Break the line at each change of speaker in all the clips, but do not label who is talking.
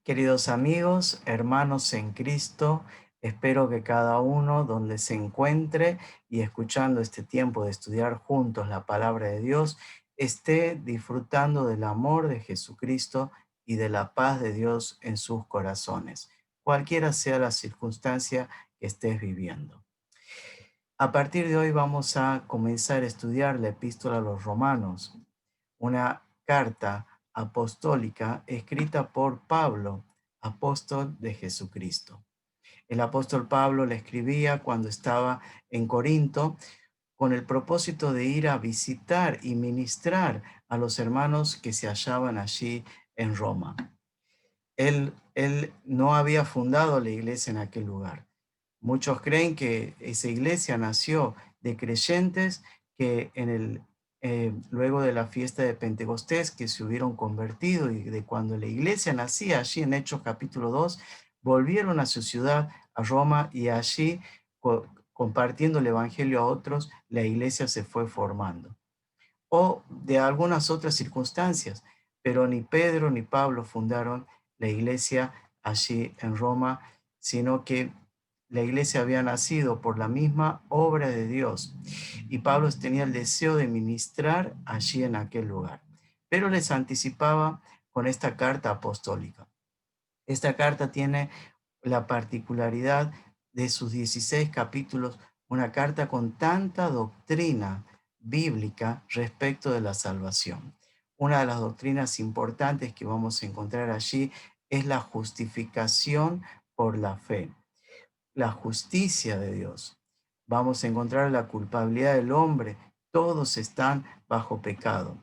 Queridos amigos, hermanos en Cristo, espero que cada uno donde se encuentre y escuchando este tiempo de estudiar juntos la palabra de Dios, esté disfrutando del amor de Jesucristo y de la paz de Dios en sus corazones, cualquiera sea la circunstancia que estés viviendo. A partir de hoy vamos a comenzar a estudiar la epístola a los Romanos, una carta apostólica escrita por Pablo, apóstol de Jesucristo. El apóstol Pablo la escribía cuando estaba en Corinto con el propósito de ir a visitar y ministrar a los hermanos que se hallaban allí en Roma. Él no había fundado la iglesia en aquel lugar. Muchos creen que esa iglesia nació de creyentes que luego de la fiesta de Pentecostés, que se hubieron convertido y de cuando la iglesia nacía allí en Hechos capítulo 2, volvieron a su ciudad, a Roma, y allí, compartiendo el evangelio a otros, la iglesia se fue formando. O de algunas otras circunstancias, pero ni Pedro ni Pablo fundaron la iglesia allí en Roma, sino que la iglesia había nacido por la misma obra de Dios y Pablo tenía el deseo de ministrar allí en aquel lugar. Pero les anticipaba con esta carta apostólica. Esta carta tiene la particularidad de sus 16 capítulos, una carta con tanta doctrina bíblica respecto de la salvación. Una de las doctrinas importantes que vamos a encontrar allí es la justificación por la fe, la justicia de Dios. Vamos a encontrar la culpabilidad del hombre. Todos están bajo pecado.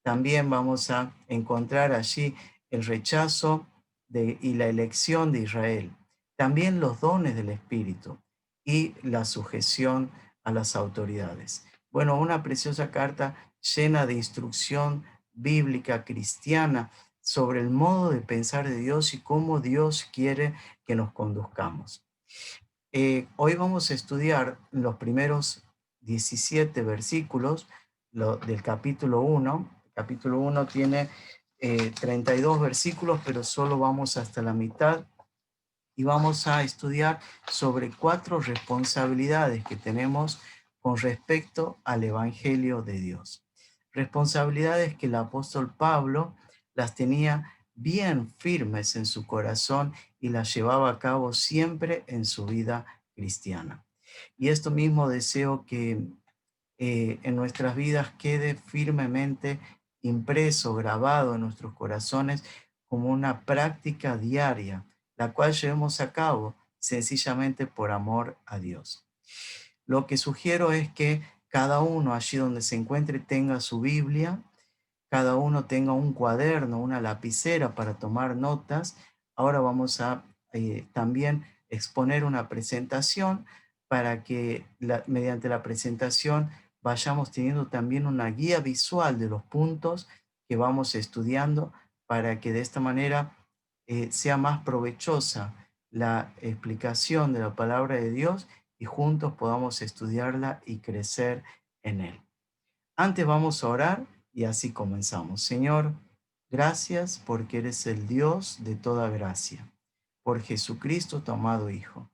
También vamos a encontrar allí el rechazo y la elección de Israel. También los dones del Espíritu y la sujeción a las autoridades. Bueno, una preciosa carta llena de instrucción bíblica cristiana sobre el modo de pensar de Dios y cómo Dios quiere que nos conduzcamos. Hoy vamos a estudiar los primeros 17 versículos del capítulo 1. El capítulo 1 tiene 32 versículos, pero solo vamos hasta la mitad y vamos a estudiar sobre 4 responsabilidades que tenemos con respecto al Evangelio de Dios. Responsabilidades que el apóstol Pablo las tenía bien firmes en su corazón y las llevaba a cabo siempre en su vida cristiana. Y esto mismo deseo que en nuestras vidas quede firmemente impreso, grabado en nuestros corazones como una práctica diaria, la cual llevemos a cabo sencillamente por amor a Dios. Lo que sugiero es que cada uno allí donde se encuentre tenga su Biblia, cada uno tenga un cuaderno, una lapicera para tomar notas. Ahora vamos a también exponer una presentación para que mediante la presentación vayamos teniendo también una guía visual de los puntos que vamos estudiando para que de esta manera sea más provechosa la explicación de la palabra de Dios y juntos podamos estudiarla y crecer en él. Antes vamos a orar y así comenzamos. Señor, gracias porque eres el Dios de toda gracia, por Jesucristo tu amado Hijo,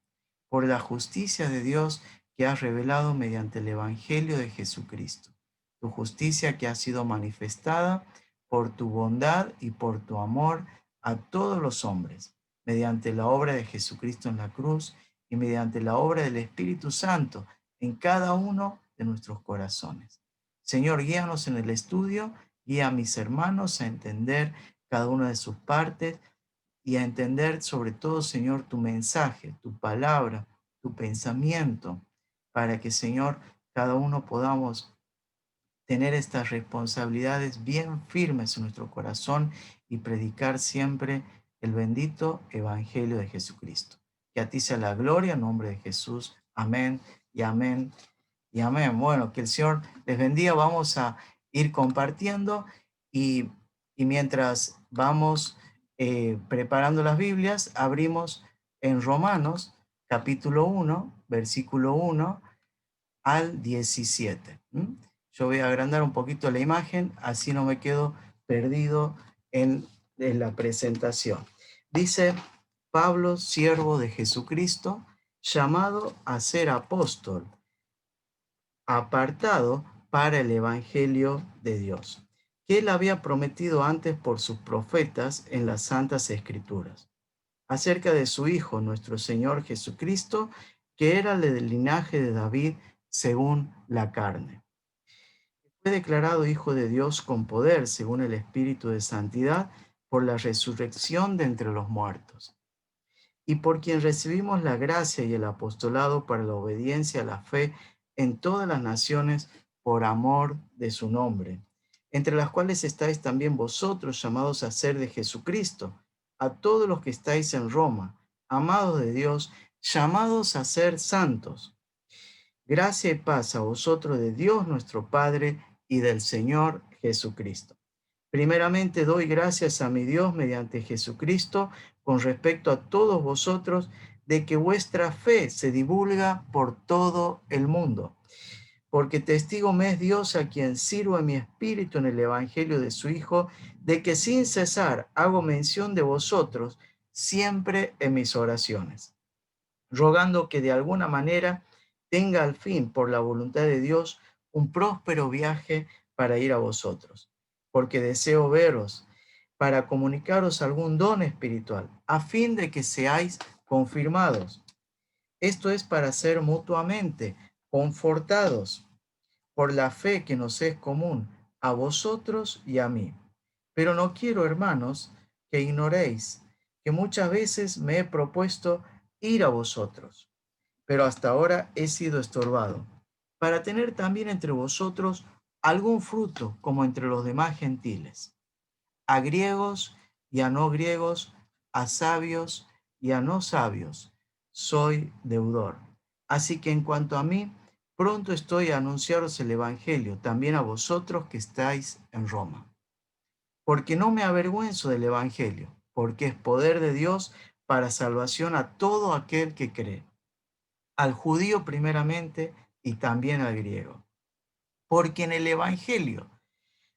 por la justicia de Dios que has revelado mediante el Evangelio de Jesucristo, tu justicia que ha sido manifestada por tu bondad y por tu amor a todos los hombres, mediante la obra de Jesucristo en la cruz y mediante la obra del Espíritu Santo en cada uno de nuestros corazones. Señor, guíanos en el estudio, guía a mis hermanos a entender cada una de sus partes y a entender sobre todo, Señor, tu mensaje, tu palabra, tu pensamiento, para que, Señor, cada uno podamos tener estas responsabilidades bien firmes en nuestro corazón y predicar siempre el bendito Evangelio de Jesucristo. Que a ti sea la gloria en nombre de Jesús. Amén y amén y amén. Bueno, que el Señor les bendiga. Vamos a ir compartiendo y, y mientras vamos preparando las Biblias, abrimos en Romanos capítulo 1, versículo 1 al 17. Yo voy a agrandar un poquito la imagen, así no me quedo perdido en la presentación. Dice Pablo, siervo de Jesucristo, llamado a ser apóstol, apartado para el Evangelio de Dios, que él había prometido antes por sus profetas en las Santas Escrituras, acerca de su Hijo, nuestro Señor Jesucristo, que era del linaje de David según la carne. Fue declarado Hijo de Dios con poder, según el Espíritu de Santidad, por la resurrección de entre los muertos, y por quien recibimos la gracia y el apostolado para la obediencia a la fe en todas las naciones por amor de su nombre, entre las cuales estáis también vosotros, llamados a ser de Jesucristo, a todos los que estáis en Roma, amados de Dios, llamados a ser santos. Gracia y paz a vosotros de Dios nuestro Padre y del Señor Jesucristo. Primeramente doy gracias a mi Dios mediante Jesucristo con respecto a todos vosotros, de que vuestra fe se divulga por todo el mundo. Porque testigo me es Dios, a quien sirvo en mi espíritu en el Evangelio de su Hijo, de que sin cesar hago mención de vosotros siempre en mis oraciones, rogando que de alguna manera tenga al fin, por la voluntad de Dios, un próspero viaje para ir a vosotros, porque deseo veros para comunicaros algún don espiritual, a fin de que seáis confirmados. Esto es para ser mutuamente confortados por la fe que nos es común a vosotros y a mí. Pero no quiero, hermanos, que ignoréis que muchas veces me he propuesto ir a vosotros, pero hasta ahora he sido estorbado, para tener también entre vosotros algún fruto como entre los demás gentiles, a griegos y a no griegos, a sabios y a no sabios, soy deudor. Así que en cuanto a mí, pronto estoy a anunciaros el Evangelio, también a vosotros que estáis en Roma. Porque no me avergüenzo del Evangelio, porque es poder de Dios para salvación a todo aquel que cree, al judío primeramente y también al griego. Porque en el Evangelio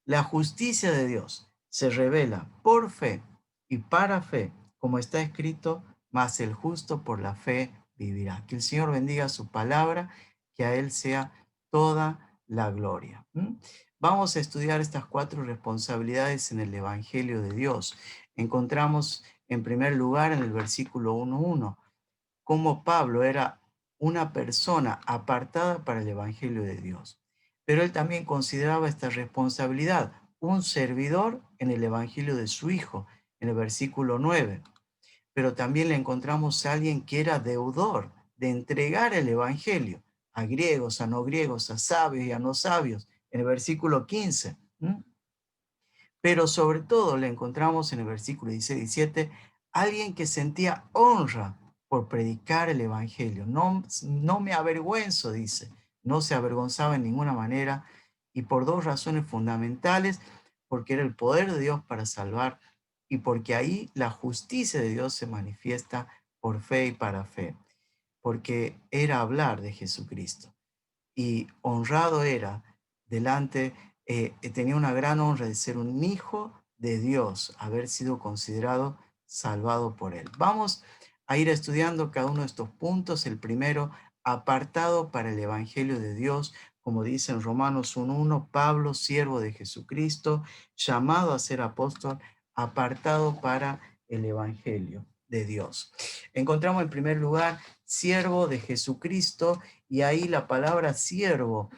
la justicia de Dios se revela por fe y para fe, como está escrito, mas el justo por la fe vivirá. Que el Señor bendiga su palabra, que a Él sea toda la gloria. Vamos a estudiar estas 4 responsabilidades en el Evangelio de Dios. Encontramos en primer lugar en el versículo 1:1 cómo Pablo era una persona apartada para el Evangelio de Dios. Pero él también consideraba esta responsabilidad, un servidor en el Evangelio de su Hijo, en el versículo 9. Pero también le encontramos a alguien que era deudor de entregar el Evangelio a griegos, a no griegos, a sabios y a no sabios, en el versículo 15. Pero sobre todo le encontramos en el versículo 16 y 17, alguien que sentía honra por predicar el Evangelio. No, no me avergüenzo, dice. No se avergonzaba en ninguna manera y por 2 razones fundamentales, porque era el poder de Dios para salvar y porque ahí la justicia de Dios se manifiesta por fe y para fe, porque era hablar de Jesucristo y honrado era delante, tenía una gran honra de ser un hijo de Dios, haber sido considerado salvado por él. Vamos a ir estudiando cada uno de estos puntos. El primero, apartado para el Evangelio de Dios, como dice en Romanos 1:1, Pablo, siervo de Jesucristo, llamado a ser apóstol, apartado para el Evangelio de Dios. Encontramos en primer lugar, siervo de Jesucristo, y ahí la palabra siervo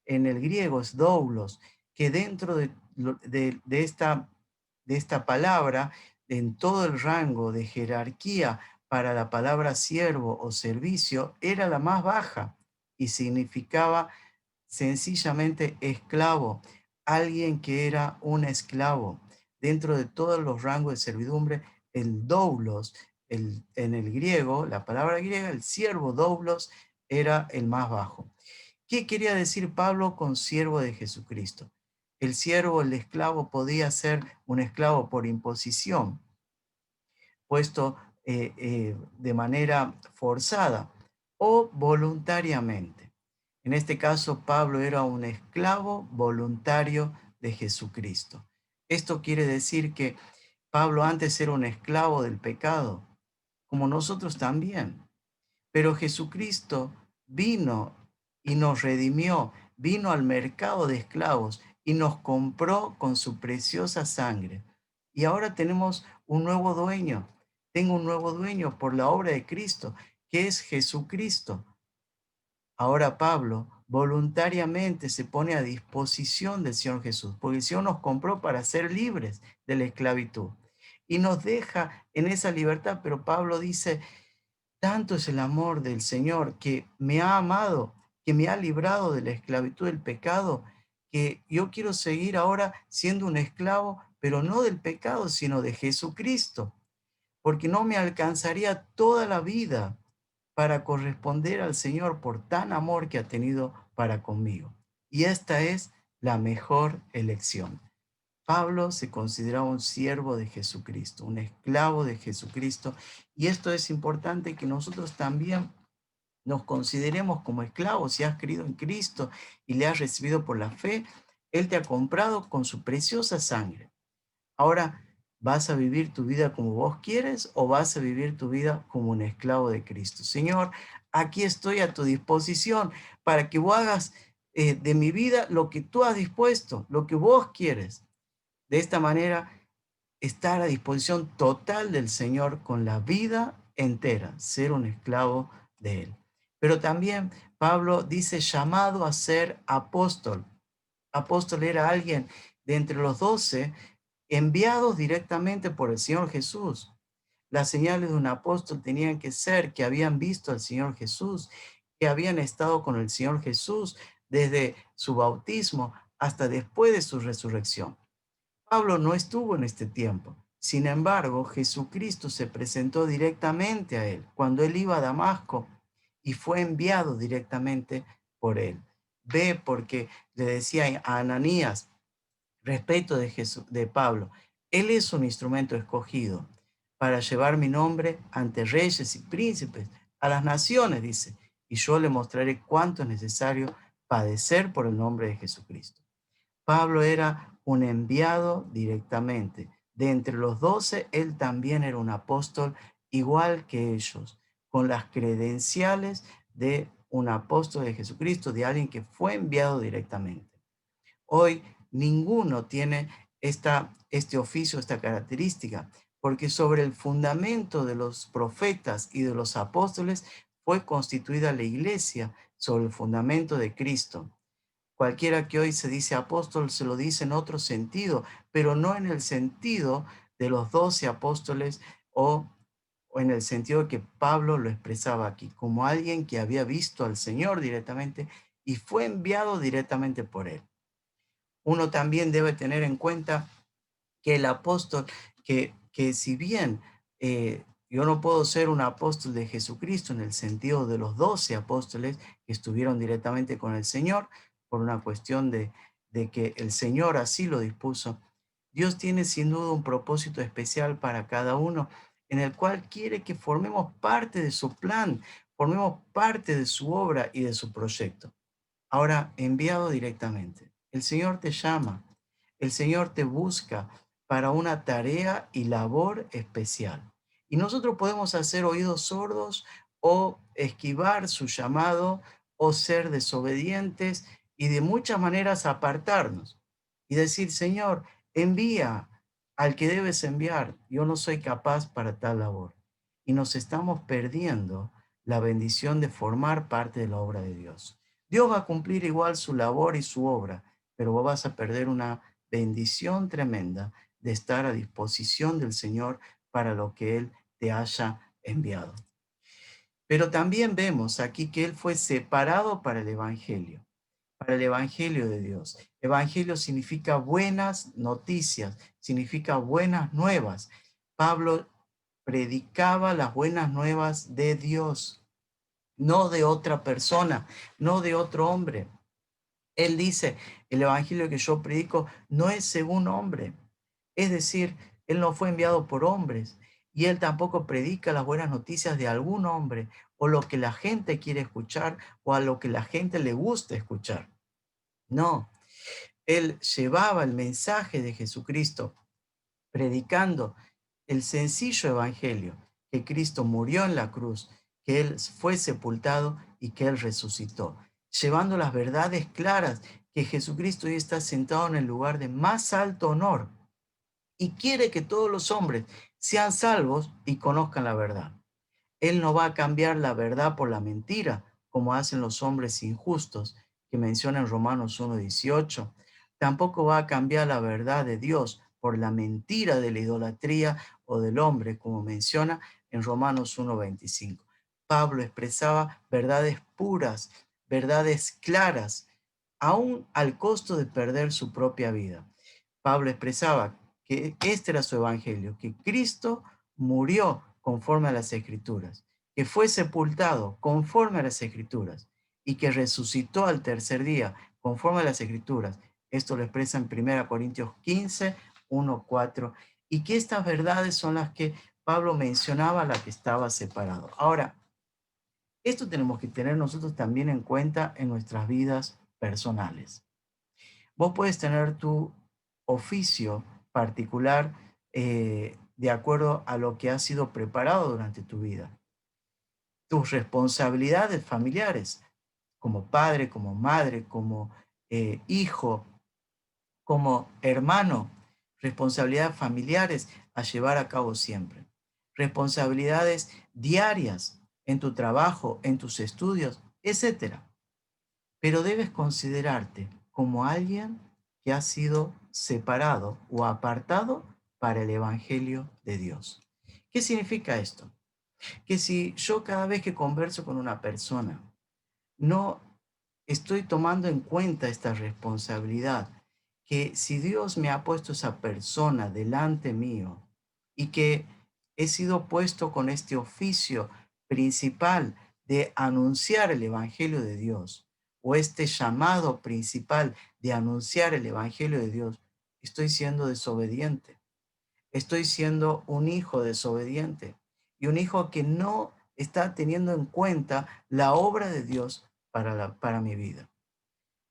en el griego es doulos, que dentro de esta palabra, en todo el rango de jerarquía para la palabra siervo o servicio, era la más baja y significaba sencillamente esclavo, alguien que era un esclavo. Dentro de todos los rangos de servidumbre, el doulos, en el griego, la palabra griega, el siervo doulos era el más bajo. ¿Qué quería decir Pablo con siervo de Jesucristo? El siervo, el esclavo, podía ser un esclavo por imposición, puesto de manera forzada o voluntariamente. En este caso, Pablo era un esclavo voluntario de Jesucristo. Esto quiere decir que Pablo antes era un esclavo del pecado, como nosotros también. Pero Jesucristo vino y nos redimió, vino al mercado de esclavos y nos compró con su preciosa sangre. Y ahora tenemos un nuevo dueño. Tengo un nuevo dueño por la obra de Cristo, que es Jesucristo. Ahora Pablo voluntariamente se pone a disposición del Señor Jesús, porque el Señor nos compró para ser libres de la esclavitud y nos deja en esa libertad. Pero Pablo dice, tanto es el amor del Señor que me ha amado, que me ha librado de la esclavitud del pecado, que yo quiero seguir ahora siendo un esclavo, pero no del pecado, sino de Jesucristo, porque no me alcanzaría toda la vida para corresponder al Señor por tan amor que ha tenido para conmigo. Y esta es la mejor elección. Pablo se consideraba un siervo de Jesucristo, un esclavo de Jesucristo, y esto es importante que nosotros también nos consideremos como esclavos. Si has creído en Cristo y le has recibido por la fe, Él te ha comprado con su preciosa sangre. Ahora, ¿vas a vivir tu vida como vos quieres o vas a vivir tu vida como un esclavo de Cristo? Señor, aquí estoy a tu disposición para que vos hagas de mi vida lo que tú has dispuesto, lo que vos quieres. De esta manera, estar a disposición total del Señor con la vida entera, ser un esclavo de Él. Pero también Pablo dice llamado a ser apóstol. Apóstol era alguien de entre los 12 enviados directamente por el Señor Jesús. Las señales de un apóstol tenían que ser que habían visto al Señor Jesús, que habían estado con el Señor Jesús desde su bautismo hasta después de su resurrección. Pablo no estuvo en este tiempo. Sin embargo, Jesucristo se presentó directamente a él cuando él iba a Damasco y fue enviado directamente por él. Ve porque le decía a Ananías, respecto de, de Pablo, él es un instrumento escogido para llevar mi nombre ante reyes y príncipes, a las naciones, dice, y yo le mostraré cuánto es necesario padecer por el nombre de Jesucristo. Pablo era un enviado directamente. De entre los 12, él también era un apóstol igual que ellos, con las credenciales de un apóstol de Jesucristo, de alguien que fue enviado directamente. Hoy ninguno tiene este oficio, esta característica, porque sobre el fundamento de los profetas y de los apóstoles fue constituida la iglesia, sobre el fundamento de Cristo. Cualquiera que hoy se dice apóstol se lo dice en otro sentido, pero no en el sentido de los 12 apóstoles o, o en el sentido que Pablo lo expresaba aquí, como alguien que había visto al Señor directamente y fue enviado directamente por él. Uno también debe tener en cuenta que el apóstol, que si bien yo no puedo ser un apóstol de Jesucristo en el sentido de los 12 apóstoles que estuvieron directamente con el Señor, por una cuestión de que el Señor así lo dispuso, Dios tiene sin duda un propósito especial para cada uno, en el cual quiere que formemos parte de su plan, formemos parte de su obra y de su proyecto. Ahora, enviado directamente. El Señor te llama, el Señor te busca para una tarea y labor especial. Y nosotros podemos hacer oídos sordos o esquivar su llamado o ser desobedientes y de muchas maneras apartarnos y decir, Señor, envía al que debes enviar. Yo no soy capaz para tal labor. Y nos estamos perdiendo la bendición de formar parte de la obra de Dios. Dios va a cumplir igual su labor y su obra, pero vos vas a perder una bendición tremenda de estar a disposición del Señor para lo que Él te haya enviado. Pero también vemos aquí que Él fue separado para el Evangelio de Dios. Evangelio significa buenas noticias, significa buenas nuevas. Pablo predicaba las buenas nuevas de Dios, no de otra persona, no de otro hombre. Él dice, el evangelio que yo predico no es según hombre. Es decir, él no fue enviado por hombres y él tampoco predica las buenas noticias de algún hombre o lo que la gente quiere escuchar o a lo que la gente le gusta escuchar. No, él llevaba el mensaje de Jesucristo predicando el sencillo evangelio, que Cristo murió en la cruz, que Él fue sepultado y que Él resucitó, llevando las verdades claras que Jesucristo hoy está sentado en el lugar de más alto honor y quiere que todos los hombres sean salvos y conozcan la verdad. Él no va a cambiar la verdad por la mentira, como hacen los hombres injustos, que menciona en Romanos 1:18. Tampoco va a cambiar la verdad de Dios por la mentira de la idolatría o del hombre, como menciona en Romanos 1:25. Pablo expresaba verdades puras, verdades claras, aún al costo de perder su propia vida. Pablo expresaba que este era su evangelio, que Cristo murió conforme a las Escrituras, que fue sepultado conforme a las Escrituras y que resucitó al tercer día conforme a las Escrituras. Esto lo expresa en 1 Corintios 15, 1, 4, y que estas verdades son las que Pablo mencionaba, la que estaba separado. Ahora, esto tenemos que tener nosotros también en cuenta en nuestras vidas personales. Vos puedes tener tu oficio particular de acuerdo a lo que ha sido preparado durante tu vida. Tus responsabilidades familiares, como padre, como madre, como hijo, como hermano, responsabilidades familiares a llevar a cabo siempre. Responsabilidades diarias en tu trabajo, en tus estudios, etcétera. Pero debes considerarte como alguien que ha sido separado o apartado para el Evangelio de Dios. ¿Qué significa esto? Que si yo cada vez que converso con una persona no estoy tomando en cuenta esta responsabilidad, que si Dios me ha puesto esa persona delante mío y que he sido puesto con este oficio principal de anunciar el Evangelio de Dios, o este llamado principal de anunciar el Evangelio de Dios, estoy siendo desobediente, estoy siendo un hijo desobediente y un hijo que no está teniendo en cuenta la obra de Dios para mi vida.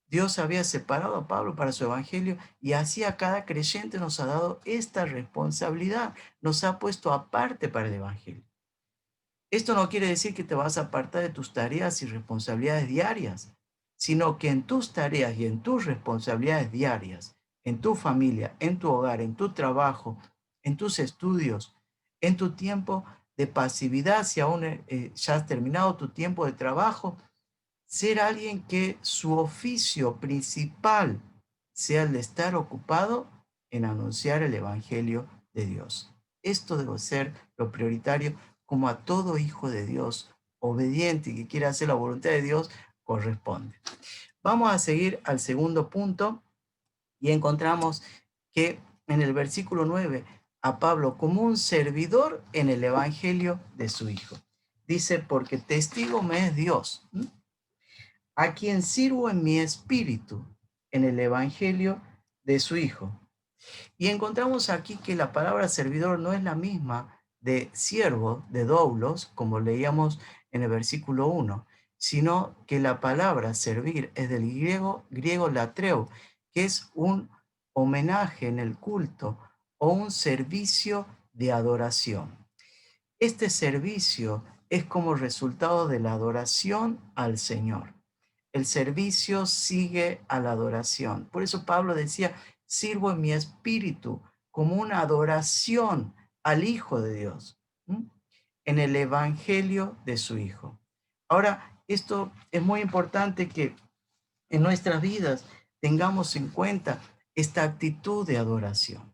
Dios había separado a Pablo para su evangelio y así a cada creyente nos ha dado esta responsabilidad, nos ha puesto aparte para el evangelio. Esto no quiere decir que te vas a apartar de tus tareas y responsabilidades diarias, sino que en tus tareas y en tus responsabilidades diarias, en tu familia, en tu hogar, en tu trabajo, en tus estudios, en tu tiempo de pasividad, si aún ya has terminado tu tiempo de trabajo, ser alguien que su oficio principal sea el de estar ocupado en anunciar el Evangelio de Dios. Esto debe ser lo prioritario, como a todo hijo de Dios obediente y que quiera hacer la voluntad de Dios corresponde. Vamos a seguir al segundo punto y encontramos que en el versículo 9 a Pablo como un servidor en el Evangelio de su Hijo. Dice, porque testigo me es Dios, a quien sirvo en mi espíritu en el Evangelio de su Hijo. Y encontramos aquí que la palabra servidor no es la misma de siervo, de doulos, como leíamos en el versículo 1, sino que la palabra servir es del griego latreu, que es un homenaje en el culto o un servicio de adoración. Este servicio es como resultado de la adoración al Señor. El servicio sigue a la adoración. Por eso Pablo decía, sirvo en mi espíritu como una adoración al Hijo de Dios, en el Evangelio de su Hijo. Ahora, esto es muy importante que en nuestras vidas tengamos en cuenta esta actitud de adoración.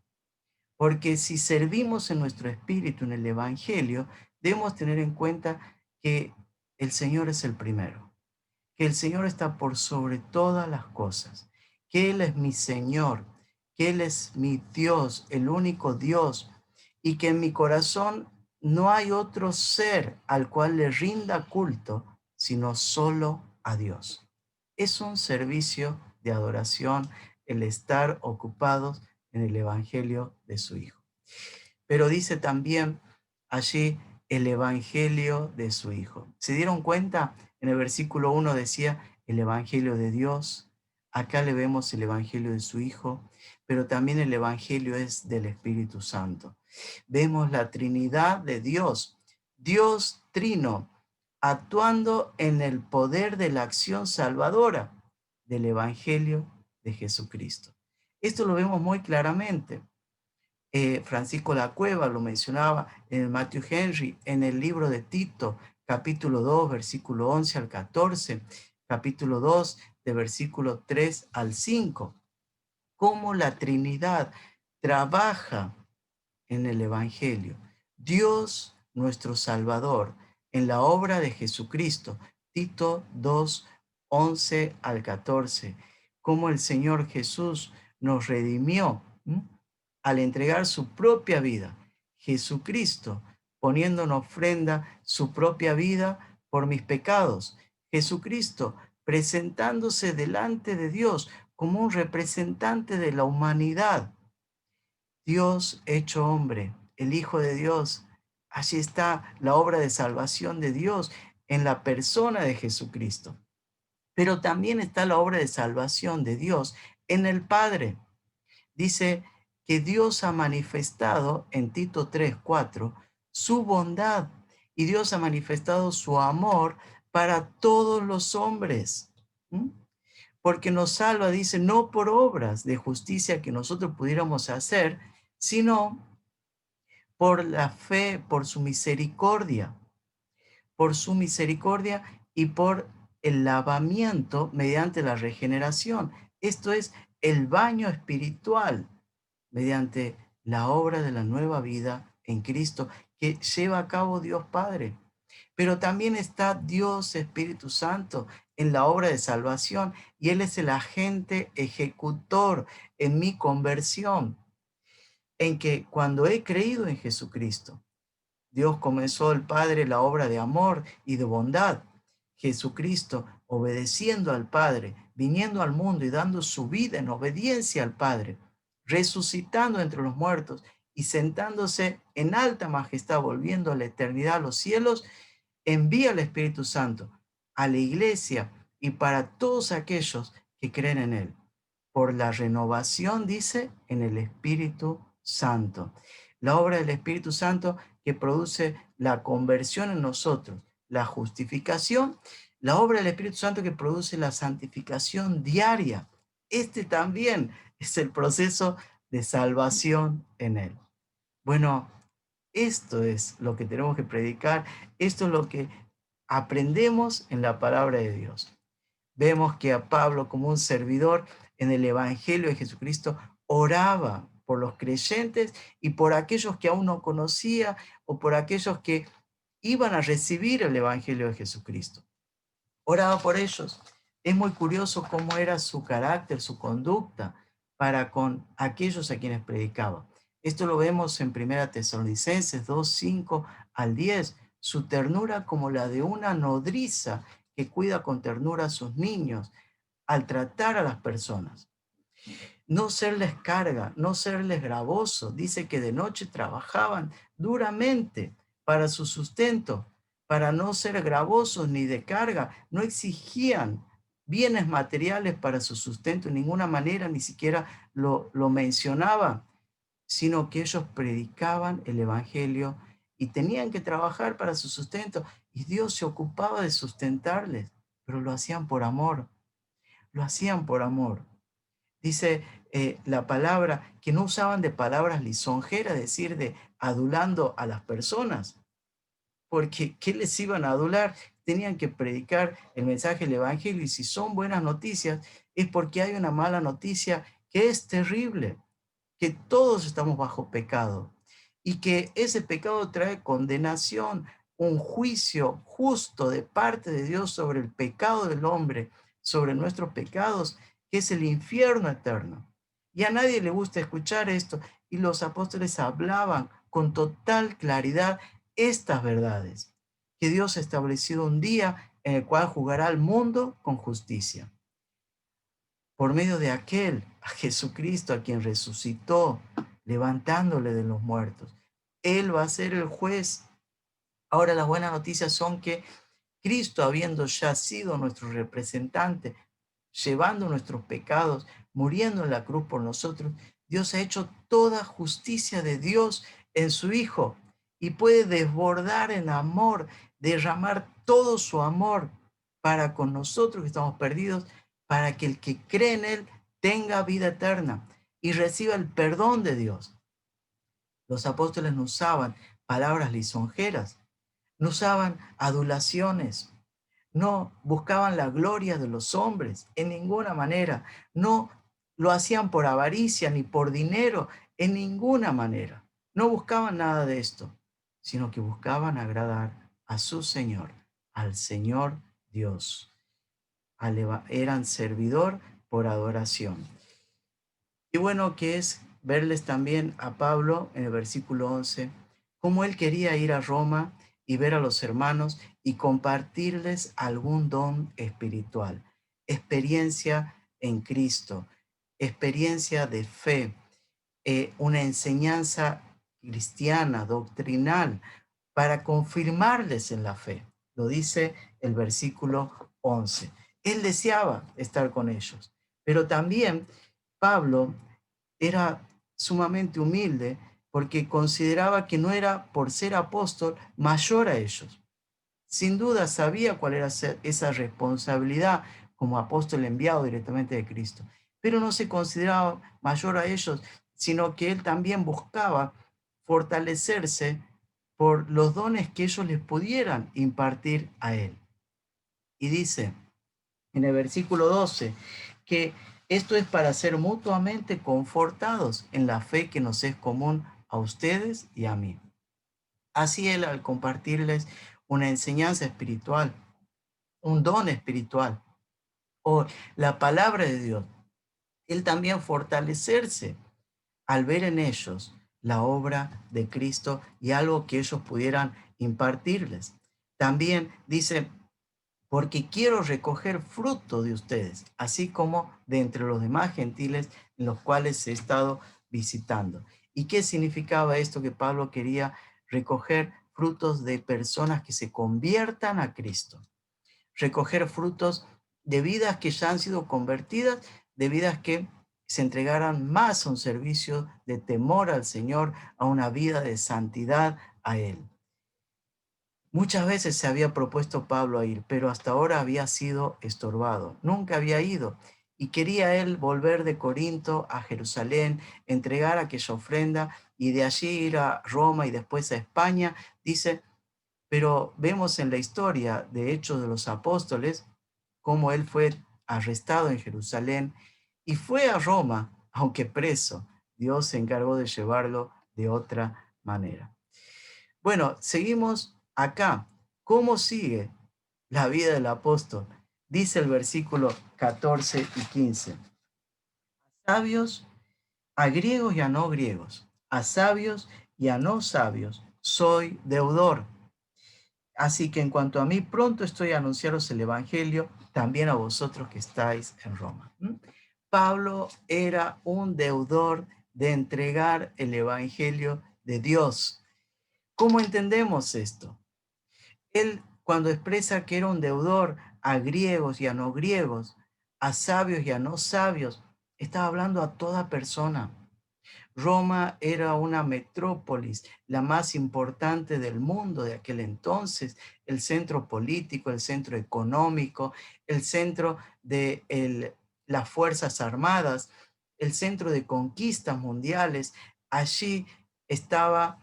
Porque si servimos en nuestro espíritu en el Evangelio, debemos tener en cuenta que el Señor es el primero, que el Señor está por sobre todas las cosas, que Él es mi Señor, que Él es mi Dios, el único Dios, y que en mi corazón no hay otro ser al cual le rinda culto, sino solo a Dios. Es un servicio de adoración el estar ocupados en el Evangelio de su Hijo. Pero dice también allí el Evangelio de su Hijo. ¿Se dieron cuenta? En el versículo 1 decía el Evangelio de Dios. Acá le vemos el Evangelio de su Hijo. pero también el Evangelio es del Espíritu Santo. Vemos la Trinidad de Dios, Dios Trino, actuando en el poder de la acción salvadora del Evangelio de Jesucristo. Esto lo vemos muy claramente. Francisco La Cueva lo mencionaba en el Matthew Henry, en el libro de Tito, capítulo 2, versículo 11 al 14, capítulo 2, de versículo 3 al 5, cómo la Trinidad trabaja en el Evangelio. Dios, nuestro Salvador, en la obra de Jesucristo. Tito 2, 11 al 14. Cómo el Señor Jesús nos redimió al entregar su propia vida. Jesucristo poniendo en ofrenda su propia vida por mis pecados. Jesucristo presentándose delante de Dios como un representante de la humanidad. Dios hecho hombre, el Hijo de Dios. Allí está la obra de salvación de Dios en la persona de Jesucristo. Pero también está la obra de salvación de Dios en el Padre. Dice que Dios ha manifestado en Tito 3:4 su bondad y Dios ha manifestado su amor para todos los hombres. Porque nos salva, dice, no por obras de justicia que nosotros pudiéramos hacer, sino por la fe, por su misericordia y por el lavamiento mediante la regeneración. Esto es el baño espiritual mediante la obra de la nueva vida en Cristo que lleva a cabo Dios Padre. Pero también está Dios Espíritu Santo en la obra de salvación y Él es el agente ejecutor en mi conversión, en que cuando he creído en Jesucristo, Dios comenzó el Padre la obra de amor y de bondad. Jesucristo, obedeciendo al Padre, viniendo al mundo y dando su vida en obediencia al Padre, resucitando entre los muertos y sentándose en alta majestad, volviendo a la eternidad a los cielos, envía al Espíritu Santo a la iglesia y para todos aquellos que creen en Él, por la renovación, dice, en el Espíritu Santo. La obra del Espíritu Santo que produce la conversión en nosotros, la justificación, la obra del Espíritu Santo que produce la santificación diaria. Este también es el proceso de salvación en Él. Bueno, esto es lo que tenemos que predicar, esto es lo que aprendemos en la palabra de Dios. Vemos que a Pablo, como un servidor en el Evangelio de Jesucristo, oraba por los creyentes y por aquellos que aún no conocía o por aquellos que iban a recibir el Evangelio de Jesucristo. Oraba por ellos. Es muy curioso cómo era su carácter, su conducta para con aquellos a quienes predicaba. Esto lo vemos en 1 Tesalonicenses 2, 5 al 10. Su ternura como la de una nodriza que cuida con ternura a sus niños al tratar a las personas. No serles carga, no serles gravoso. Dice que de noche trabajaban duramente para su sustento, para no ser gravosos ni de carga. No exigían bienes materiales para su sustento en ninguna manera, ni siquiera lo mencionaban, sino que ellos predicaban el Evangelio y tenían que trabajar para su sustento. Y Dios se ocupaba de sustentarles, pero lo hacían por amor. Lo hacían por amor. Dice la palabra que no usaban de palabras lisonjeras, es decir, de adulando a las personas, porque ¿qué les iban a adular? Tenían que predicar el mensaje del Evangelio y si son buenas noticias es porque hay una mala noticia que es terrible, que todos estamos bajo pecado y que ese pecado trae condenación, un juicio justo de parte de Dios sobre el pecado del hombre, sobre nuestros pecados, que es el infierno eterno. Y a nadie le gusta escuchar esto, y los apóstoles hablaban con total claridad estas verdades, que Dios ha establecido un día en el cual juzgará al mundo con justicia por medio de aquel, a Jesucristo, a quien resucitó, levantándole de los muertos. Él va a ser el juez. Ahora las buenas noticias son que Cristo, habiendo ya sido nuestro representante, llevando nuestros pecados, muriendo en la cruz por nosotros, Dios ha hecho toda justicia de Dios en su Hijo y puede desbordar en amor, derramar todo su amor para con nosotros que estamos perdidos, para que el que cree en Él tenga vida eterna y reciba el perdón de Dios. Los apóstoles no usaban palabras lisonjeras, no usaban adulaciones, no buscaban la gloria de los hombres en ninguna manera, no lo hacían por avaricia ni por dinero en ninguna manera. No buscaban nada de esto, sino que buscaban agradar a su Señor, al Señor Dios. Eran servidor por adoración. Y bueno que es verles también a Pablo en el versículo 11, cómo él quería ir a Roma y ver a los hermanos y compartirles algún don espiritual, experiencia en Cristo, experiencia de fe, una enseñanza cristiana, doctrinal, para confirmarles en la fe. Lo dice el versículo 11. Él deseaba estar con ellos, pero también Pablo era sumamente humilde porque consideraba que no era por ser apóstol mayor a ellos. Sin duda sabía cuál era esa responsabilidad como apóstol enviado directamente de Cristo, pero no se consideraba mayor a ellos, sino que él también buscaba fortalecerse por los dones que ellos les pudieran impartir a él. Y dice en el versículo 12 que esto es para ser mutuamente confortados en la fe que nos es común a ustedes y a mí. Así él, al compartirles una enseñanza espiritual, un don espiritual o la palabra de Dios, él también fortalecerse al ver en ellos la obra de Cristo y algo que ellos pudieran impartirles. También dice, porque quiero recoger fruto de ustedes, así como de entre los demás gentiles en los cuales he estado visitando. ¿Y qué significaba esto que Pablo quería recoger frutos de personas que se conviertan a Cristo? Recoger frutos de vidas que ya han sido convertidas, de vidas que se entregaran más a un servicio de temor al Señor, a una vida de santidad a Él. Muchas veces se había propuesto Pablo a ir, pero hasta ahora había sido estorbado. Nunca había ido. Y quería él volver de Corinto a Jerusalén, entregar aquella ofrenda y de allí ir a Roma y después a España. Dice, pero vemos en la historia de Hechos de los Apóstoles cómo él fue arrestado en Jerusalén y fue a Roma, aunque preso. Dios se encargó de llevarlo de otra manera. Bueno, seguimos acá. ¿Cómo sigue la vida del apóstol? Dice el versículo 14 y 15. A sabios, a griegos y a no griegos, a sabios y a no sabios, soy deudor. Así que en cuanto a mí, pronto estoy a anunciaros el Evangelio, también a vosotros que estáis en Roma. Pablo era un deudor de entregar el Evangelio de Dios. ¿Cómo entendemos esto? Él, cuando expresa que era un deudor a griegos y a no griegos, a sabios y a no sabios, estaba hablando a toda persona. Roma era una metrópolis, la más importante del mundo de aquel entonces, el centro político, el centro económico, el centro de las Fuerzas Armadas, el centro de conquistas mundiales. Allí estaba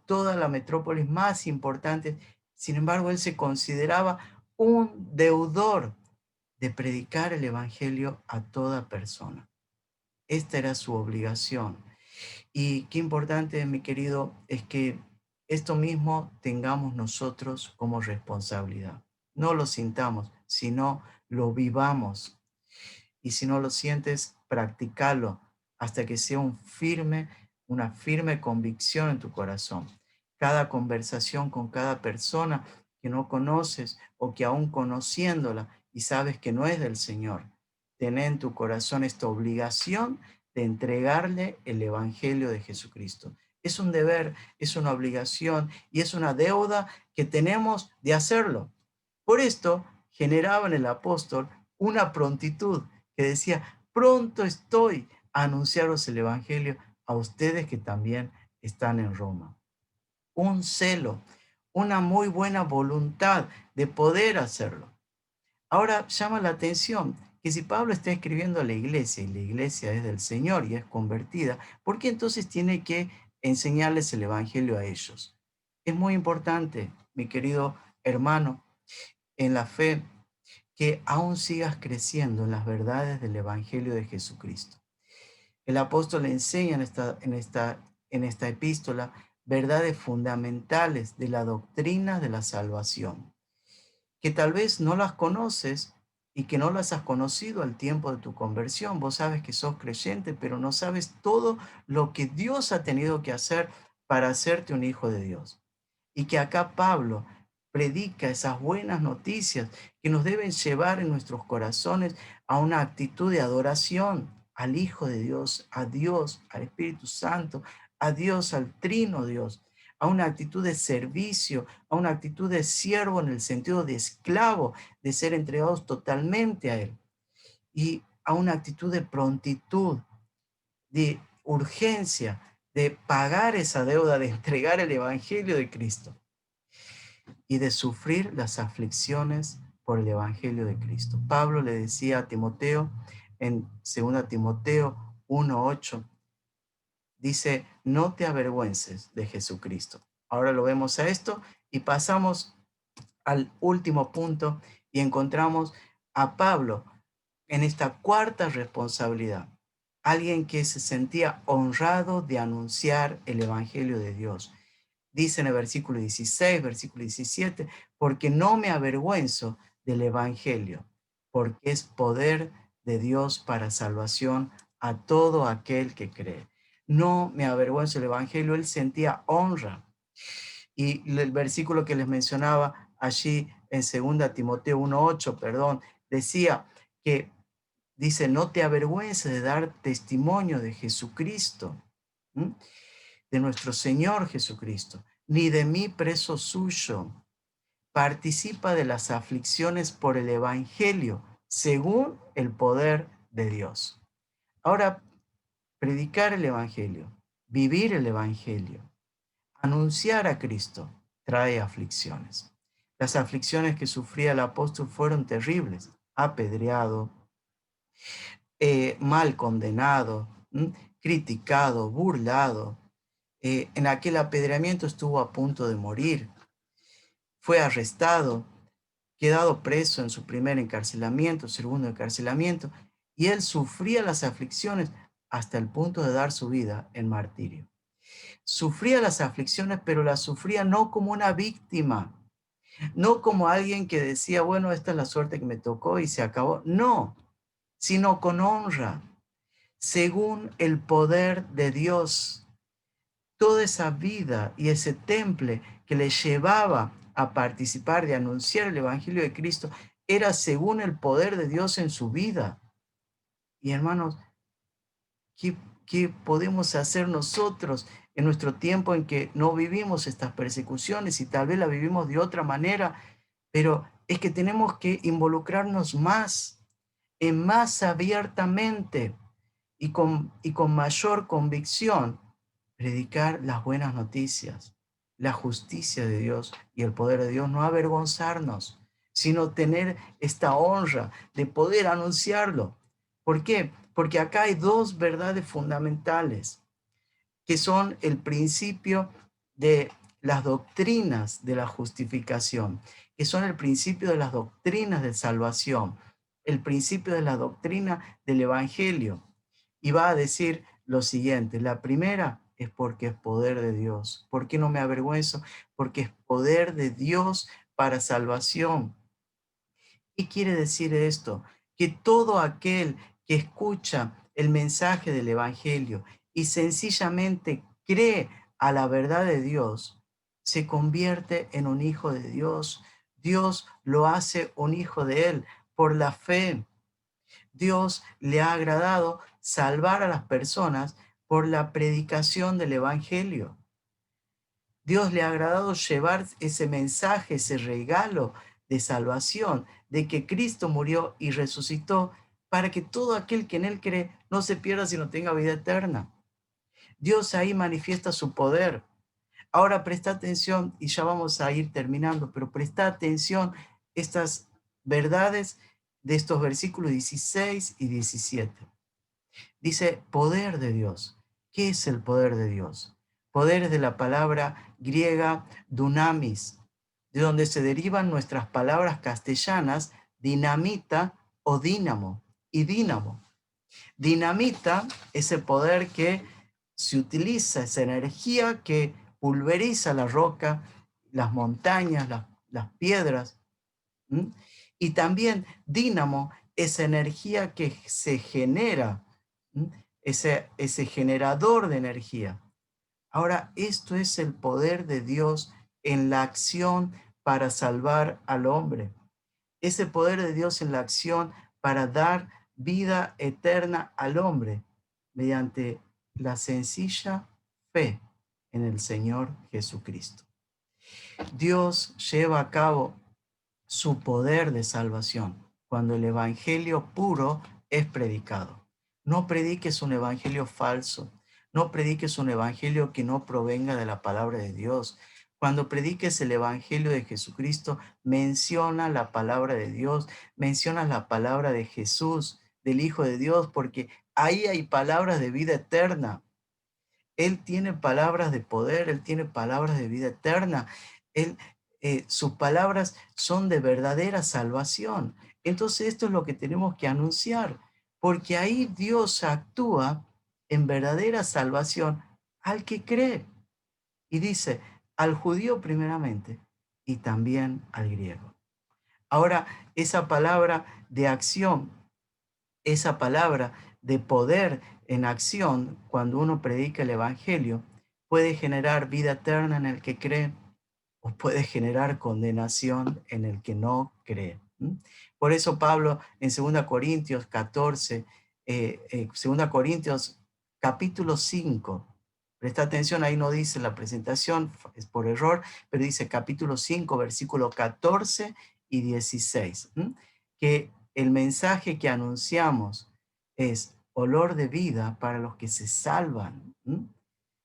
toda la metrópolis más importante. Sin embargo, él se consideraba un deudor de predicar el Evangelio a toda persona. Esta era su obligación. Y qué importante, mi querido, es que esto mismo tengamos nosotros como responsabilidad. No lo sintamos, sino lo vivamos. Y si no lo sientes, practicalo hasta que sea una firme convicción en tu corazón. Cada conversación con cada persona que no conoces o que aún conociéndola y sabes que no es del Señor, ten en tu corazón esta obligación de entregarle el Evangelio de Jesucristo. Es un deber, es una obligación y es una deuda que tenemos de hacerlo. Por esto generaba en el apóstol una prontitud que decía, pronto estoy anunciaros el Evangelio a ustedes que también están en Roma. Un celo, una muy buena voluntad de poder hacerlo. Ahora llama la atención que si Pablo está escribiendo a la iglesia y la iglesia es del Señor y es convertida, ¿por qué entonces tiene que enseñarles el Evangelio a ellos? Es muy importante, mi querido hermano, en la fe, que aún sigas creciendo en las verdades del Evangelio de Jesucristo. El apóstol enseña en esta epístola verdades fundamentales de la doctrina de la salvación, que tal vez no las conoces y que no las has conocido al tiempo de tu conversión. Vos sabes que sos creyente, pero no sabes todo lo que Dios ha tenido que hacer para hacerte un hijo de Dios. Y que acá Pablo predica esas buenas noticias que nos deben llevar en nuestros corazones a una actitud de adoración al Hijo de Dios, a Dios, al Espíritu Santo, a Dios, al Trino Dios, a una actitud de servicio, a una actitud de siervo en el sentido de esclavo, de ser entregados totalmente a Él, y a una actitud de prontitud, de urgencia, de pagar esa deuda, de entregar el Evangelio de Cristo y de sufrir las aflicciones por el Evangelio de Cristo. Pablo le decía a Timoteo en 2 Timoteo 1:8, dice, no te avergüences de Jesucristo. Ahora lo vemos a esto y pasamos al último punto y encontramos a Pablo en esta cuarta responsabilidad. Alguien que se sentía honrado de anunciar el Evangelio de Dios. Dice en el versículo 16, versículo 17, porque no me avergüenzo del Evangelio, porque es poder de Dios para salvación a todo aquel que cree. No me avergüenzo del Evangelio, él sentía honra. Y el versículo que les mencionaba allí en 2 Timoteo 1:8, perdón, decía que, dice, no te avergüences de dar testimonio de Jesucristo, ¿m? De nuestro Señor Jesucristo, ni de mí preso suyo. Participa de las aflicciones por el Evangelio, según el poder de Dios. Ahora, predicar el Evangelio, vivir el Evangelio, anunciar a Cristo, trae aflicciones. Las aflicciones que sufría el apóstol fueron terribles: apedreado, mal condenado, criticado, burlado. En aquel apedreamiento estuvo a punto de morir. Fue arrestado, quedado preso en su primer encarcelamiento, segundo encarcelamiento, y él sufría las aflicciones hasta el punto de dar su vida en martirio. Sufría las aflicciones, pero las sufría no como una víctima, no como alguien que decía, bueno, esta es la suerte que me tocó y se acabó. No, sino con honra, según el poder de Dios. Toda esa vida y ese temple que le llevaba a participar de anunciar el Evangelio de Cristo era según el poder de Dios en su vida. Y hermanos, ¿qué, qué podemos hacer nosotros en nuestro tiempo en que no vivimos estas persecuciones y tal vez la vivimos de otra manera? Pero es que tenemos que involucrarnos más, más abiertamente y con mayor convicción, predicar las buenas noticias, la justicia de Dios y el poder de Dios, no avergonzarnos, sino tener esta honra de poder anunciarlo. ¿Por qué? Porque acá hay dos verdades fundamentales, que son el principio de las doctrinas de la justificación, que son el principio de las doctrinas de salvación, el principio de la doctrina del Evangelio. Y va a decir lo siguiente: la primera es porque es poder de Dios. ¿Por qué no me avergüenzo? Porque es poder de Dios para salvación. ¿Qué quiere decir esto? Que todo aquel que escucha el mensaje del Evangelio y sencillamente cree a la verdad de Dios, se convierte en un hijo de Dios. Dios lo hace un hijo de Él por la fe. Dios le ha agradado salvar a las personas por la predicación del Evangelio. Dios le ha agradado llevar ese mensaje, ese regalo de salvación, de que Cristo murió y resucitó para que todo aquel que en Él cree no se pierda, sino tenga vida eterna. Dios ahí manifiesta su poder. Ahora presta atención, y ya vamos a ir terminando, pero presta atención estas verdades de estos versículos 16 y 17. Dice poder de Dios. ¿Qué es el poder de Dios? Poder es de la palabra griega dunamis, de donde se derivan nuestras palabras castellanas dinamita o dínamo y dínamo. Dinamita es el poder que se utiliza, esa energía que pulveriza la roca, las montañas, las piedras. ¿Mm? Y también dínamo, esa energía que se genera, ¿Mm? ese generador de energía. Ahora, esto es el poder de Dios en la acción para salvar al hombre. Ese poder de Dios en la acción para dar vida eterna al hombre mediante la sencilla fe en el Señor Jesucristo. Dios lleva a cabo su poder de salvación cuando el evangelio puro es predicado. No prediques un evangelio falso, no prediques un evangelio que no provenga de la palabra de Dios. Cuando prediques el evangelio de Jesucristo, menciona la palabra de Dios, menciona la palabra de Jesús, del Hijo de Dios, porque ahí hay palabras de vida eterna. Él tiene palabras de poder, Él tiene palabras de vida eterna. Él, sus palabras son de verdadera salvación. Entonces esto es lo que tenemos que anunciar, porque ahí Dios actúa en verdadera salvación al que cree. Y dice, al judío primeramente y también al griego. Ahora, esa palabra de acción, esa palabra de poder en acción, cuando uno predica el Evangelio, puede generar vida eterna en el que cree o puede generar condenación en el que no cree. Por eso Pablo en 2 Corintios 14, 2 Corintios capítulo 5, presta atención, ahí no dice la presentación, es por error, pero dice capítulo 5, versículo 14 y 16, que el mensaje que anunciamos es olor de vida para los que se salvan,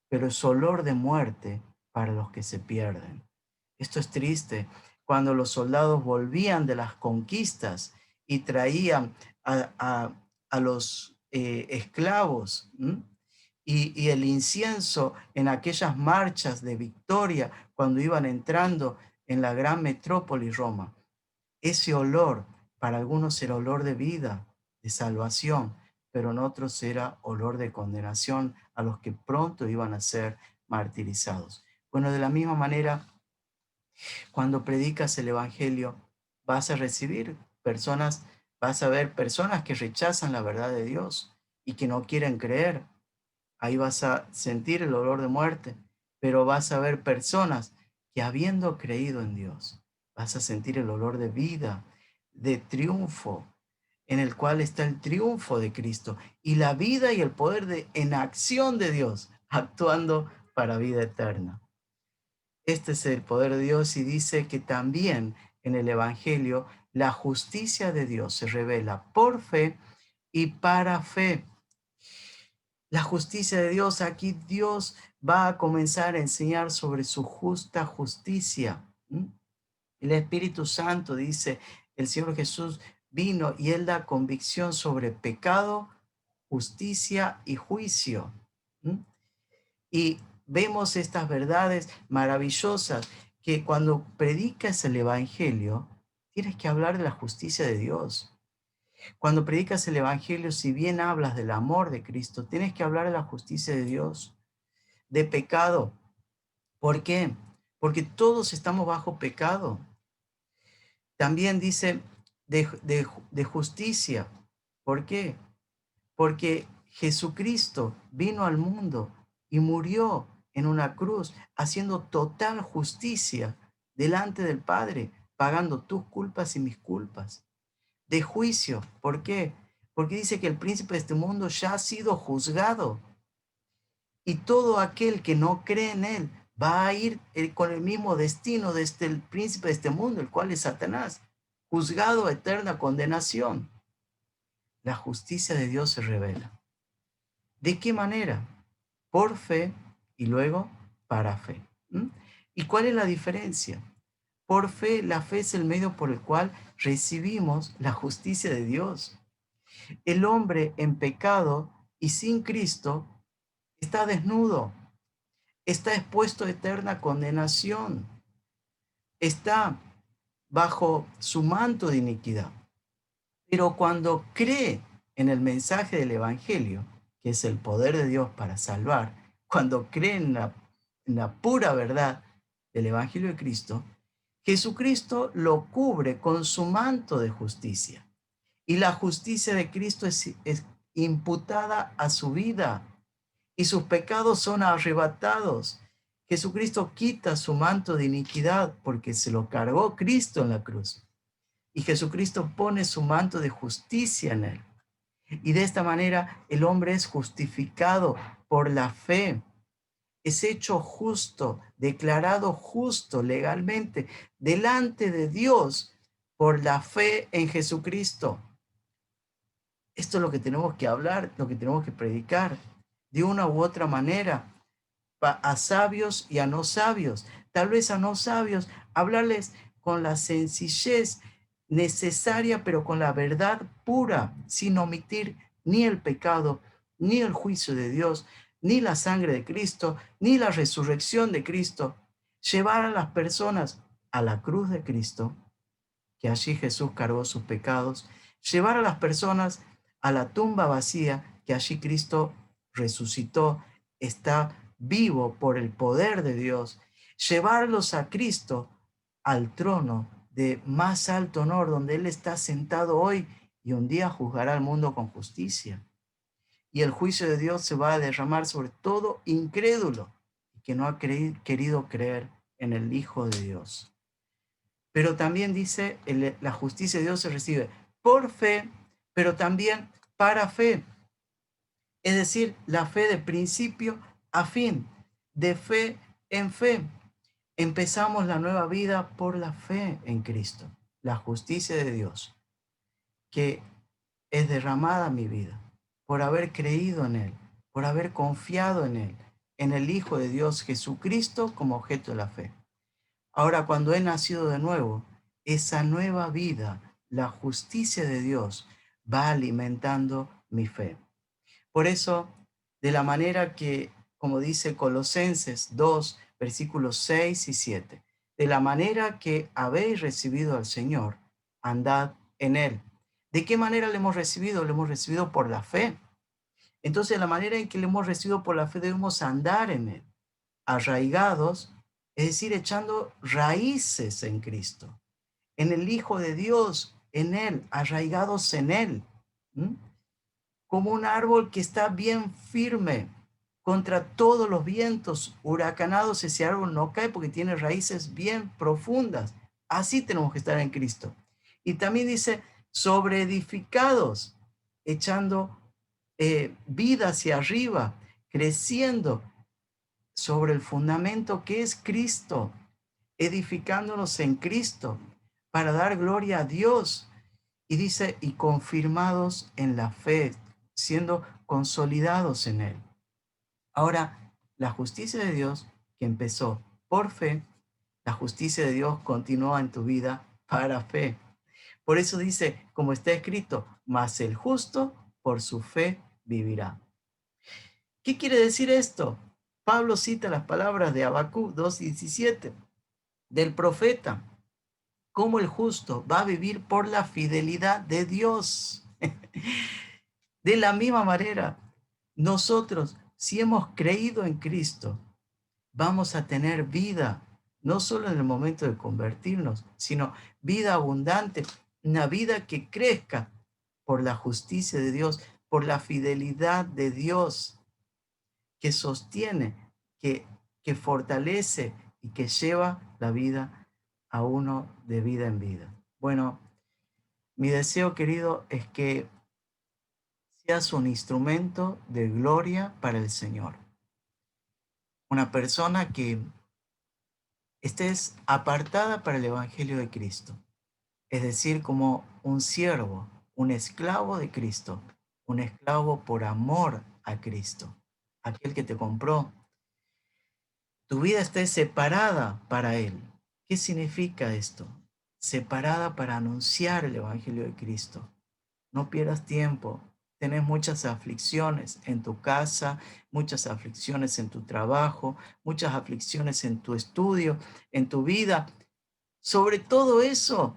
pero es olor de muerte para los que se pierden. Esto es triste. Cuando los soldados volvían de las conquistas y traían a los esclavos, y el incienso en aquellas marchas de victoria cuando iban entrando en la gran metrópoli Roma, ese olor, para algunos era olor de vida, de salvación, pero en otros era olor de condenación a los que pronto iban a ser martirizados. Bueno, de la misma manera, cuando predicas el Evangelio, vas a recibir personas, vas a ver personas que rechazan la verdad de Dios y que no quieren creer. Ahí vas a sentir el olor de muerte, pero vas a ver personas que habiendo creído en Dios, vas a sentir el olor de vida, de triunfo, en el cual está el triunfo de Cristo y la vida y el poder en acción de Dios, actuando para vida eterna. Este es el poder de Dios y dice que también en el Evangelio la justicia de Dios se revela por fe y para fe. La justicia de Dios, aquí Dios va a comenzar a enseñar sobre su justa justicia. El Espíritu Santo dice, el Señor Jesús vino y Él da convicción sobre pecado, justicia y juicio. Y vemos estas verdades maravillosas que cuando predicas el Evangelio, tienes que hablar de la justicia de Dios. Cuando predicas el Evangelio, si bien hablas del amor de Cristo, tienes que hablar de la justicia de Dios, de pecado. ¿Por qué? Porque todos estamos bajo pecado. También dice de justicia. ¿Por qué? Porque Jesucristo vino al mundo y murió en una cruz, haciendo total justicia delante del Padre, pagando tus culpas y mis culpas. De juicio, ¿por qué? Porque dice que el príncipe de este mundo ya ha sido juzgado y todo aquel que no cree en él va a ir con el mismo destino de el príncipe de este mundo, el cual es Satanás, juzgado a eterna condenación. la justicia de Dios se revela. ¿De qué manera? Por fe y luego para fe. ¿Mm? ¿Y cuál es la diferencia? Por fe, la fe es el medio por el cual recibimos la justicia de Dios. El hombre en pecado y sin Cristo está desnudo, está expuesto a eterna condenación, está bajo su manto de iniquidad. Pero cuando cree en el mensaje del Evangelio, que es el poder de Dios para salvar, cuando cree en la pura verdad del Evangelio de Cristo, Jesucristo lo cubre con su manto de justicia. Y la justicia de Cristo es imputada a su vida y sus pecados son arrebatados. Jesucristo quita su manto de iniquidad porque se lo cargó Cristo en la cruz. Y Jesucristo pone su manto de justicia en él. Y de esta manera el hombre es justificado por la fe, es hecho justo, declarado justo legalmente delante de Dios por la fe en Jesucristo. Esto es lo que tenemos que hablar, lo que tenemos que predicar de una u otra manera a sabios y a no sabios. Tal vez a no sabios, hablarles con la sencillez necesaria, pero con la verdad pura, sin omitir ni el pecado, ni el juicio de Dios, ni la sangre de Cristo, ni la resurrección de Cristo. Llevar a las personas a la cruz de Cristo, que allí Jesús cargó sus pecados, llevar a las personas a la tumba vacía, que allí Cristo resucitó, está vivo por el poder de Dios, llevarlos a Cristo al trono de más alto honor, donde Él está sentado hoy y un día juzgará al mundo con justicia. Y el juicio de Dios se va a derramar sobre todo incrédulo que no ha querido creer en el Hijo de Dios. Pero también dice, la justicia de Dios se recibe por fe, pero también para fe. Es decir, la fe de principio a fin, de fe en fe. Empezamos la nueva vida por la fe en Cristo, la justicia de Dios, que es derramada en mi vida, por haber creído en Él, por haber confiado en el Hijo de Dios Jesucristo como objeto de la fe. Ahora, cuando he nacido de nuevo, esa nueva vida, la justicia de Dios, va alimentando mi fe. Por eso, de la manera que, como dice Colosenses 2, versículos 6 y 7, de la manera que habéis recibido al Señor, andad en Él. ¿De qué manera le hemos recibido? Le hemos recibido por la fe. Entonces, la manera en que le hemos recibido por la fe debemos andar en Él, arraigados, es decir, echando raíces en Cristo, en el Hijo de Dios, en Él, arraigados en Él. ¿Mm? Como un árbol que está bien firme contra todos los vientos huracanados, ese árbol no cae porque tiene raíces bien profundas. Así tenemos que estar en Cristo. Y también dice, sobre edificados, echando vida hacia arriba, creciendo sobre el fundamento que es Cristo, edificándonos en Cristo para dar gloria a Dios. Y dice, y confirmados en la fe, siendo consolidados en Él. Ahora, la justicia de Dios que empezó por fe, la justicia de Dios continúa en tu vida para fe. Por eso dice, como está escrito, mas el justo por su fe vivirá. ¿Qué quiere decir esto? Pablo cita las palabras de Habacuc 2:17 del profeta, cómo el justo va a vivir por la fidelidad de Dios. De la misma manera, nosotros, si hemos creído en Cristo, vamos a tener vida, no solo en el momento de convertirnos, sino vida abundante, una vida que crezca por la justicia de Dios, por la fidelidad de Dios, que sostiene, que fortalece y que lleva la vida a uno de vida en vida. Bueno, mi deseo, querido, es que seas un instrumento de gloria para el Señor. Una persona que estés apartada para el Evangelio de Cristo. Es decir, como un siervo, un esclavo de Cristo, un esclavo por amor a Cristo, aquel que te compró. Tu vida está separada para Él. ¿Qué significa esto? Separada para anunciar el Evangelio de Cristo. No pierdas tiempo. Tenés muchas aflicciones en tu casa, muchas aflicciones en tu trabajo, muchas aflicciones en tu estudio, en tu vida. Sobre todo eso,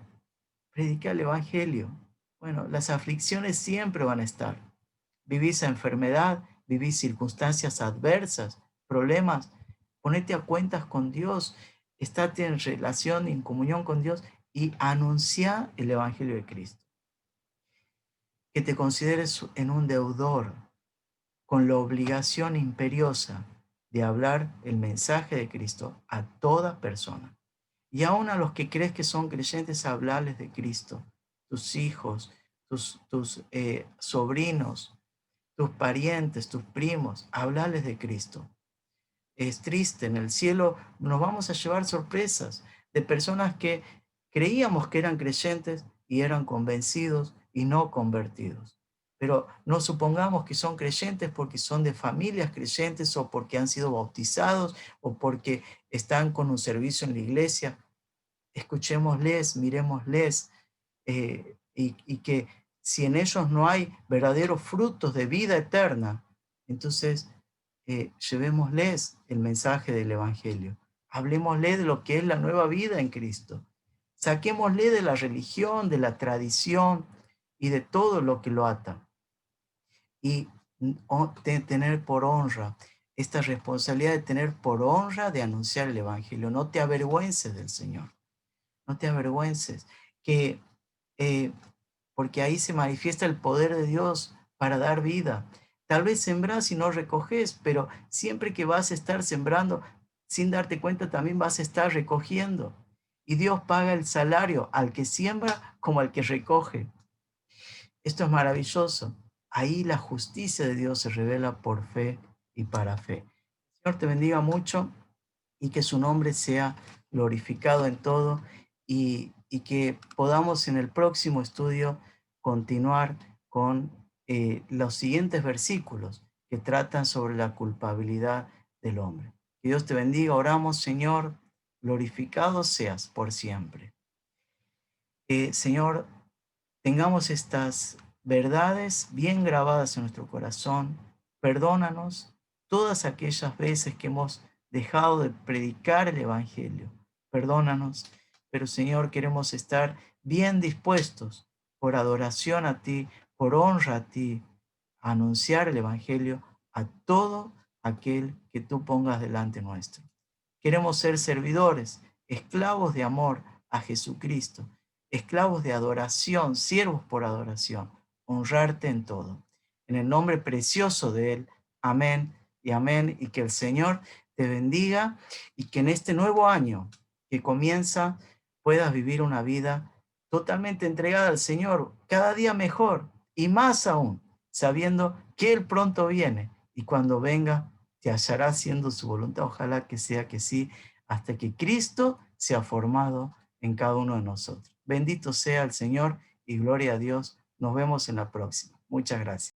predica el Evangelio. Bueno, las aflicciones siempre van a estar. Vivís enfermedad, vivís circunstancias adversas, problemas. Ponete a cuentas con Dios, estate en relación, en comunión con Dios y anuncia el Evangelio de Cristo. Que te consideres en un deudor con la obligación imperiosa de hablar el mensaje de Cristo a toda persona. Y aún a los que crees que son creyentes, hablarles de Cristo, tus hijos, tus sobrinos, tus parientes, tus primos, hablarles de Cristo. Es triste, en el cielo nos vamos a llevar sorpresas de personas que creíamos que eran creyentes y eran convencidos y no convertidos. Pero no supongamos que son creyentes porque son de familias creyentes o porque han sido bautizados o porque están con un servicio en la iglesia. Escuchémosles, miremosles, y que si en ellos no hay verdaderos frutos de vida eterna, entonces llevémosles el mensaje del Evangelio. Hablemosle de lo que es la nueva vida en Cristo. Saquémosle de la religión, de la tradición y de todo lo que lo ata. Y tener por honra, esta responsabilidad de tener por honra de anunciar el Evangelio. No te avergüences del Señor. No te avergüences, que, eh, porque ahí se manifiesta el poder de Dios para dar vida. Tal vez sembrás y no recoges, pero siempre que vas a estar sembrando, sin darte cuenta, también vas a estar recogiendo. Y Dios paga el salario al que siembra como al que recoge. Esto es maravilloso. Ahí la justicia de Dios se revela por fe y para fe. El Señor te bendiga mucho y que su nombre sea glorificado en todo y que podamos en el próximo estudio continuar con los siguientes versículos que tratan sobre la culpabilidad del hombre. Que Dios te bendiga, oramos, Señor, glorificado seas por siempre. Señor, tengamos estas verdades bien grabadas en nuestro corazón. Perdónanos todas aquellas veces que hemos dejado de predicar el Evangelio. Perdónanos, pero Señor, queremos estar bien dispuestos por adoración a ti, por honra a ti, a anunciar el Evangelio a todo aquel que tú pongas delante nuestro. Queremos ser servidores, esclavos de amor a Jesucristo, esclavos de adoración, siervos por adoración, honrarte en todo. En el nombre precioso de Él, amén y amén, y que el Señor te bendiga y que en este nuevo año que comienza puedas vivir una vida totalmente entregada al Señor, cada día mejor y más aún, sabiendo que Él pronto viene y cuando venga te hallará haciendo su voluntad. Ojalá que sea que sí, hasta que Cristo sea formado en cada uno de nosotros. Bendito sea el Señor y gloria a Dios. Nos vemos en la próxima. Muchas gracias.